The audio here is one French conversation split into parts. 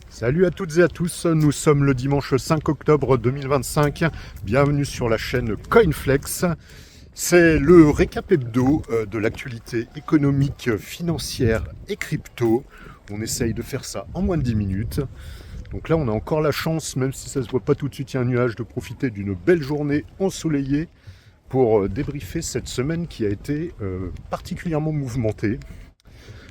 Salut à toutes et à tous, nous sommes le dimanche 5 octobre 2025, bienvenue sur la chaîne Coinflex. C'est le récap hebdo de l'actualité économique, financière et crypto. On essaye de faire ça en moins de 10 minutes. Donc là on a encore la chance, même si ça se voit pas tout de suite, il y a un nuage, de profiter d'une belle journée ensoleillée pour débriefer cette semaine qui a été particulièrement mouvementée,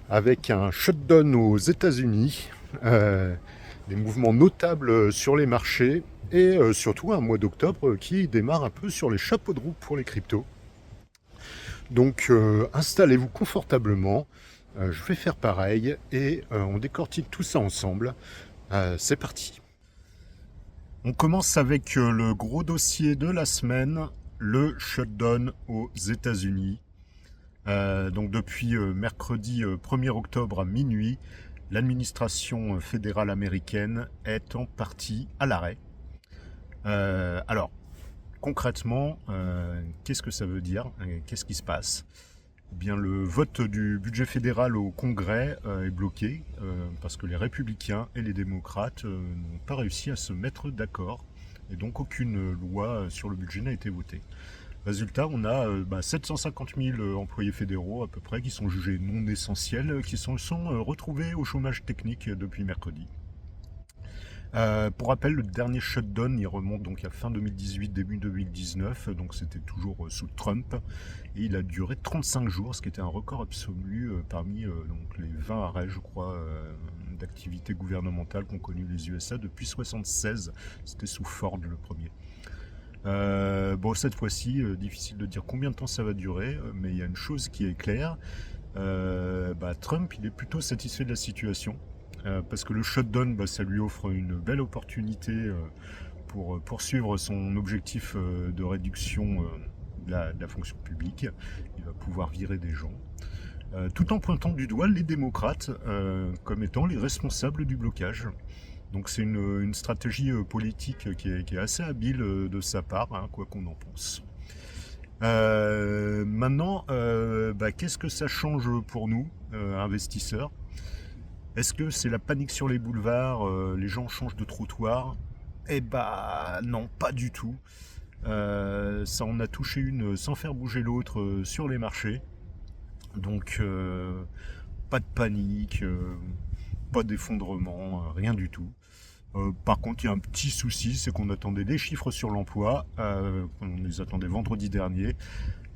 avec un shutdown aux États-Unis, des mouvements notables sur les marchés et surtout un mois d'octobre qui démarre un peu sur les chapeaux de roue pour les cryptos. Donc installez-vous confortablement, je vais faire pareil et on décortique tout ça ensemble. C'est parti. On commence avec le gros dossier de la semaine, le shutdown aux États-Unis. Donc depuis mercredi 1er octobre à minuit, l'administration fédérale américaine est en partie à l'arrêt. Alors, concrètement, qu'est-ce que ça veut dire? Qu'est-ce qui se passe? Eh bien, le vote du budget fédéral au Congrès est bloqué parce que les républicains et les démocrates n'ont pas réussi à se mettre d'accord. Et donc aucune loi sur le budget n'a été votée. Résultat, on a 750 000 employés fédéraux à peu près qui sont jugés non essentiels, qui sont retrouvés au chômage technique depuis mercredi. Pour rappel, le dernier shutdown, il remonte donc à fin 2018, début 2019, donc c'était toujours sous Trump, et il a duré 35 jours, ce qui était un record absolu parmi donc les 20 arrêts, je crois, d'activité gouvernementale qu'ont connu les USA depuis 1976. C'était sous Ford le premier. Bon, cette fois-ci, difficile de dire combien de temps ça va durer, mais il y a une chose qui est claire. Trump, il est plutôt satisfait de la situation, parce que le shutdown, ça lui offre une belle opportunité pour poursuivre son objectif de réduction de la fonction publique. Il va pouvoir virer des gens. Tout en pointant du doigt les démocrates comme étant les responsables du blocage. Donc c'est une stratégie politique qui est assez habile de sa part, hein, quoi qu'on en pense. Maintenant, qu'est-ce que ça change pour nous, investisseurs? Est-ce que c'est la panique sur les boulevards, les gens changent de trottoir? Eh bah non, pas du tout. Ça en a touché une sans faire bouger l'autre sur les marchés. Donc pas de panique, pas d'effondrement, rien du tout. Par contre, il y a un petit souci, c'est qu'on attendait des chiffres sur l'emploi, on les attendait vendredi dernier.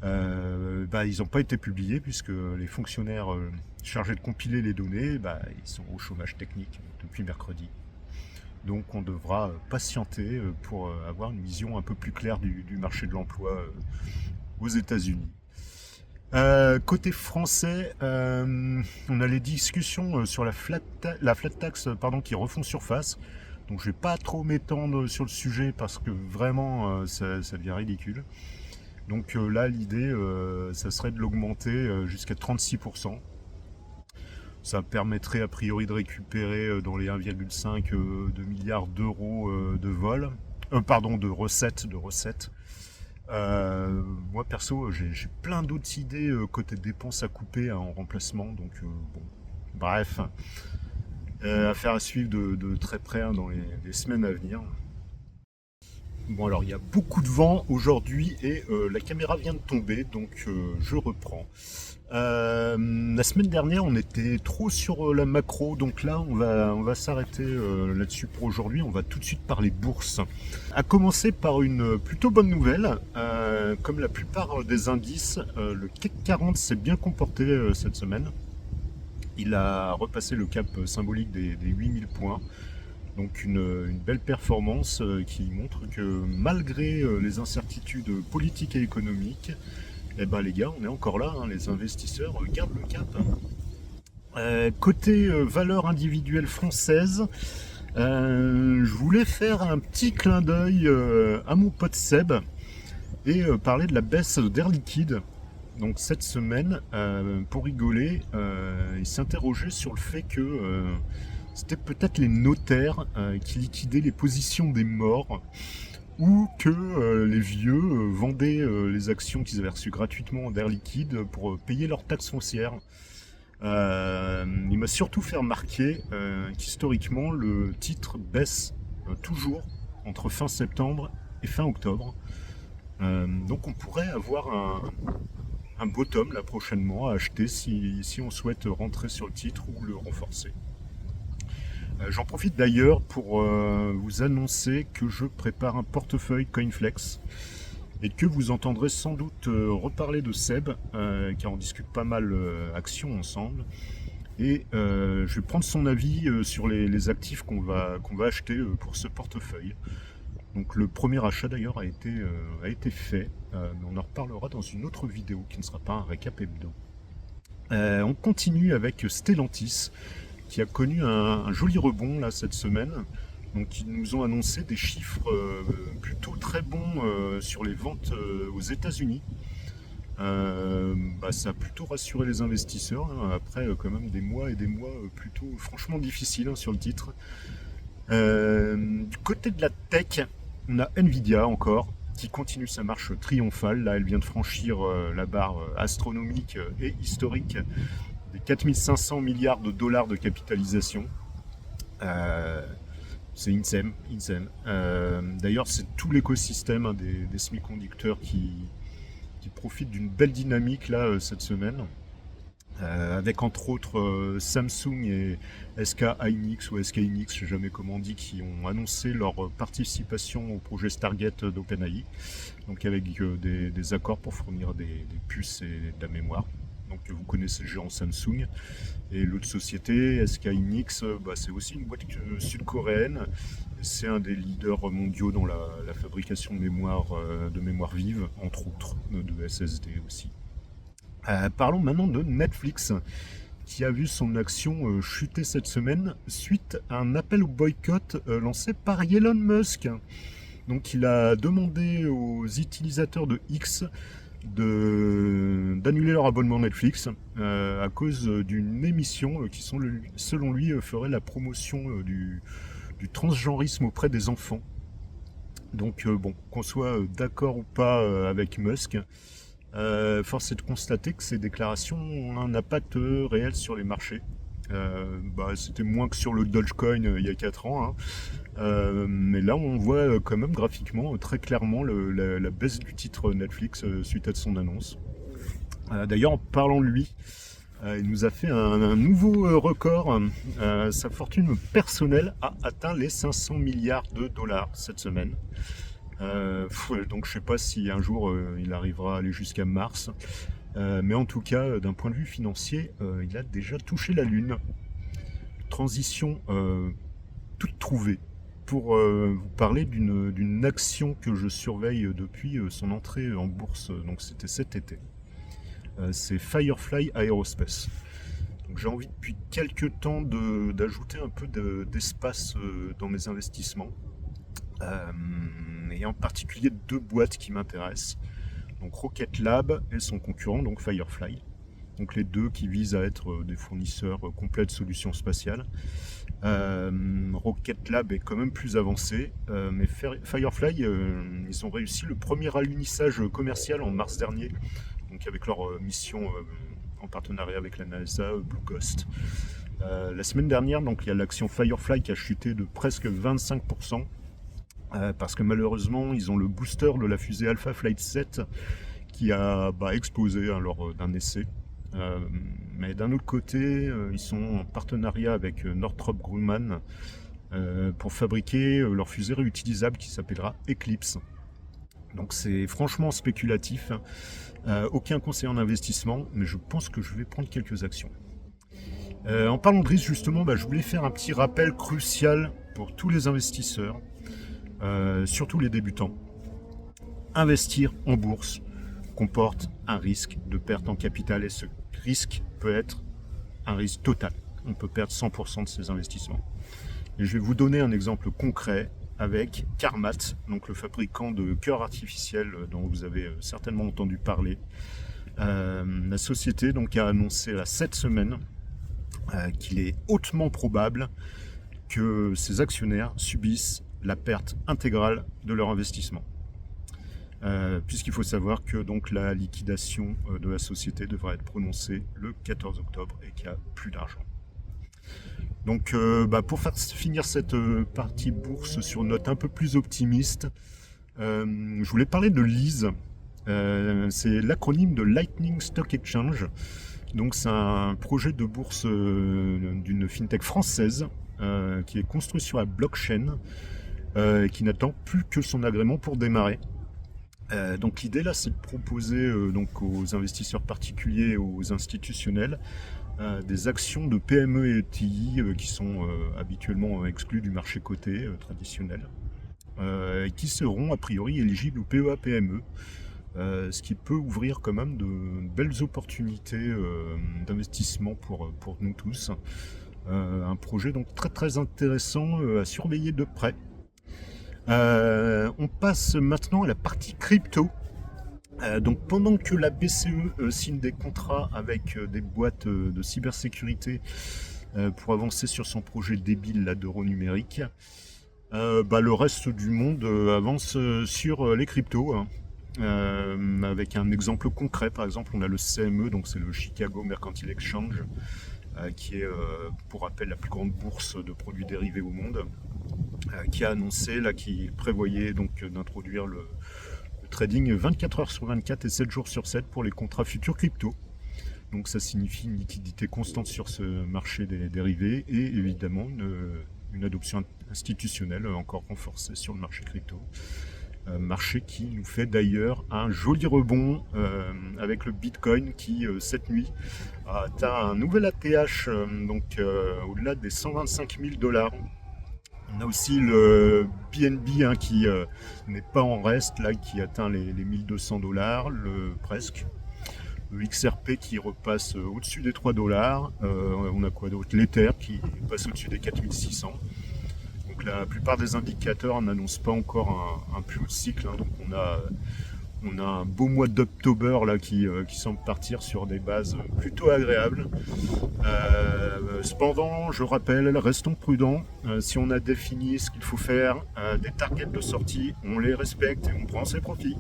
Ils n'ont pas été publiés puisque les fonctionnaires chargés de compiler les données, ils sont au chômage technique depuis mercredi. Donc on devra patienter pour avoir une vision un peu plus claire du marché de l'emploi aux États-Unis. Côté français, on a les discussions sur la flat tax qui refont surface. Donc je vais pas trop m'étendre sur le sujet parce que vraiment ça devient ridicule. Donc là l'idée ça serait de l'augmenter jusqu'à 36%. Ça permettrait a priori de récupérer dans les 1,5 de milliards d'euros de recettes. Moi perso, j'ai plein d'autres idées côté dépenses à couper hein, en remplacement. Donc bon, bref, affaire à suivre de très près hein, dans les semaines à venir. Bon alors il y a beaucoup de vent aujourd'hui et la caméra vient de tomber, donc je reprends. La semaine dernière, on était trop sur la macro, donc là, on va s'arrêter là-dessus pour aujourd'hui. On va tout de suite parler bourse. À commencer par une plutôt bonne nouvelle. Comme la plupart des indices, le CAC 40 s'est bien comporté cette semaine. Il a repassé le cap symbolique des 8000 points. Donc une belle performance qui montre que malgré les incertitudes politiques et économiques, eh ben les gars, on est encore là, hein, les investisseurs gardent le cap. Côté valeur individuelle française, je voulais faire un petit clin d'œil à mon pote Seb et parler de la baisse d'Air Liquide. Donc cette semaine, pour rigoler, il s'interrogeait sur le fait que c'était peut-être les notaires qui liquidaient les positions des morts ou que les vieux vendaient les actions qu'ils avaient reçues gratuitement d'Air Liquide pour payer leurs taxes foncières. Il m'a surtout fait remarquer qu'historiquement, le titre baisse toujours entre fin septembre et fin octobre. Donc on pourrait avoir un bottom là prochainement à acheter si on souhaite rentrer sur le titre ou le renforcer. J'en profite d'ailleurs pour vous annoncer que je prépare un portefeuille CoinFlex et que vous entendrez sans doute reparler de Seb, car on discute pas mal actions ensemble. Et je vais prendre son avis sur les actifs qu'on va acheter pour ce portefeuille. Donc le premier achat d'ailleurs a été fait, mais on en reparlera dans une autre vidéo qui ne sera pas un récap hebdo. On continue avec Stellantis, qui a connu un joli rebond là cette semaine. Donc ils nous ont annoncé des chiffres plutôt très bons sur les ventes aux États-Unis. Ça a plutôt rassuré les investisseurs, hein, après quand même des mois et des mois plutôt franchement difficiles hein, sur le titre. Du côté de la tech, on a Nvidia encore qui continue sa marche triomphale. Là, elle vient de franchir la barre astronomique et historique des 4500 milliards de dollars de capitalisation. C'est insane. D'ailleurs, c'est tout l'écosystème hein, des semi-conducteurs qui profite d'une belle dynamique là cette semaine. Avec entre autres Samsung et SK Hynix ou SK Hynix, je ne sais jamais comment on dit, qui ont annoncé leur participation au projet Stargate d'OpenAI, donc avec des accords pour fournir des puces et de la mémoire. Donc vous connaissez le géant Samsung. Et l'autre société, SK Hynix, c'est aussi une boîte sud-coréenne. C'est un des leaders mondiaux dans la fabrication de mémoire vive, entre autres, de SSD aussi. Parlons maintenant de Netflix, qui a vu son action chuter cette semaine suite à un appel au boycott lancé par Elon Musk. Donc il a demandé aux utilisateurs de X d'annuler leur abonnement Netflix à cause d'une émission qui, selon lui, ferait la promotion du transgenrisme auprès des enfants. Donc qu'on soit d'accord ou pas avec Musk, force est de constater que ces déclarations ont un impact réel sur les marchés. C'était moins que sur le Dogecoin il y a 4 ans, hein. Mais là on voit quand même graphiquement très clairement la baisse du titre Netflix suite à son annonce. D'ailleurs, en parlant de lui, il nous a fait un nouveau record. Sa fortune personnelle a atteint les 500 milliards de dollars cette semaine. Donc je sais pas si un jour il arrivera à aller jusqu'à Mars, mais en tout cas d'un point de vue financier il a déjà touché la Lune. Transition toute trouvée pour vous parler d'une action que je surveille depuis son entrée en bourse, donc c'était cet été. C'est Firefly Aerospace. Donc j'ai envie depuis quelques temps d'ajouter un peu d'espace dans mes investissements. Et en particulier 2 boîtes qui m'intéressent, donc Rocket Lab et son concurrent, donc Firefly. Donc les deux qui visent à être des fournisseurs complets de solutions spatiales. Rocket Lab est quand même plus avancé, mais Firefly, ils ont réussi le premier alunissage commercial en mars dernier, donc avec leur mission en partenariat avec la NASA, Blue Ghost. La semaine dernière, donc il y a l'action Firefly qui a chuté de presque 25%. Parce que malheureusement, ils ont le booster de la fusée Alpha Flight 7 qui a explosé lors d'un essai. Mais d'un autre côté, ils sont en partenariat avec Northrop Grumman pour fabriquer leur fusée réutilisable qui s'appellera Eclipse. Donc c'est franchement spéculatif. Aucun conseil en investissement, mais je pense que je vais prendre quelques actions. En parlant de risque, justement, je voulais faire un petit rappel crucial pour tous les investisseurs. Surtout les débutants. Investir en bourse comporte un risque de perte en capital et ce risque peut être un risque total. On peut perdre 100% de ses investissements. Et je vais vous donner un exemple concret avec Carmat, donc le fabricant de cœurs artificiels dont vous avez certainement entendu parler. La société donc a annoncé cette semaine qu'il est hautement probable que ses actionnaires subissent la perte intégrale de leur investissement. puisqu'il faut savoir que donc la liquidation de la société devrait être prononcée le 14 octobre et qu'il n'y a plus d'argent. Donc pour finir cette partie bourse sur une note un peu plus optimiste, je voulais parler de LISE. C'est l'acronyme de Lightning Stock Exchange. Donc c'est un projet de bourse d'une fintech française qui est construit sur la blockchain et qui n'attend plus que son agrément pour démarrer. Donc l'idée là, c'est de proposer donc aux investisseurs particuliers, aux institutionnels, des actions de PME et ETI qui sont habituellement exclues du marché coté traditionnel et qui seront a priori éligibles au PEA-PME, ce qui peut ouvrir quand même de belles opportunités d'investissement pour nous tous. Un projet donc très très intéressant à surveiller de près. On passe maintenant à la partie crypto. Donc pendant que la BCE signe des contrats avec des boîtes de cybersécurité pour avancer sur son projet débile là, d'euro numérique, le reste du monde avance sur les cryptos. Avec un exemple concret, par exemple, on a le CME, donc c'est le Chicago Mercantile Exchange, qui est, pour rappel, la plus grande bourse de produits dérivés au monde, qui a annoncé là qu'il prévoyait donc d'introduire le trading 24 heures sur 24 et 7 jours sur 7 pour les contrats futurs crypto. Donc ça signifie une liquidité constante sur ce marché des dérivés et évidemment une adoption institutionnelle encore renforcée sur le marché crypto. Marché qui nous fait d'ailleurs un joli rebond avec le Bitcoin qui cette nuit a atteint un nouvel ATH au-delà des 125 000 $. On a aussi le BNB qui n'est pas en reste, là, qui atteint les 1200 $, presque. Le XRP qui repasse au-dessus des 3 $. On a quoi d'autre? L'Ether qui passe au-dessus des 4600. Donc la plupart des indicateurs n'annoncent pas encore un plus haut cycle. Donc on a un beau mois d'octobre là qui semble partir sur des bases plutôt agréables. Cependant, je rappelle, restons prudents. Si on a défini ce qu'il faut faire, des targets de sortie, on les respecte et on prend ses profits.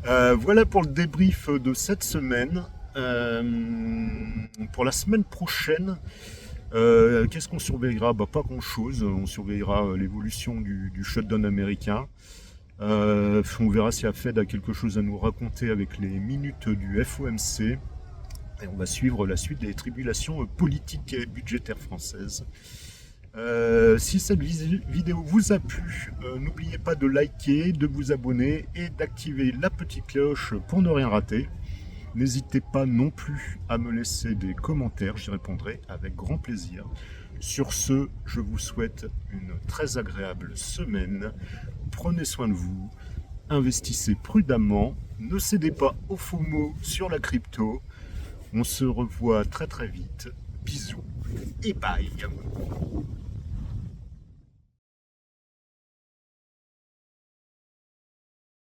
Voilà pour le débrief de cette semaine. Pour la semaine prochaine, qu'est-ce qu'on surveillera? Pas grand-chose. On surveillera l'évolution du shutdown américain. On verra si la Fed a quelque chose à nous raconter avec les minutes du FOMC. Et on va suivre la suite des tribulations politiques et budgétaires françaises. Si cette vidéo vous a plu, n'oubliez pas de liker, de vous abonner et d'activer la petite cloche pour ne rien rater. N'hésitez pas non plus à me laisser des commentaires, j'y répondrai avec grand plaisir. Sur ce, je vous souhaite une très agréable semaine. Prenez soin de vous, investissez prudemment, ne cédez pas aux faux mots sur la crypto. On se revoit très très vite. Bisous et bye.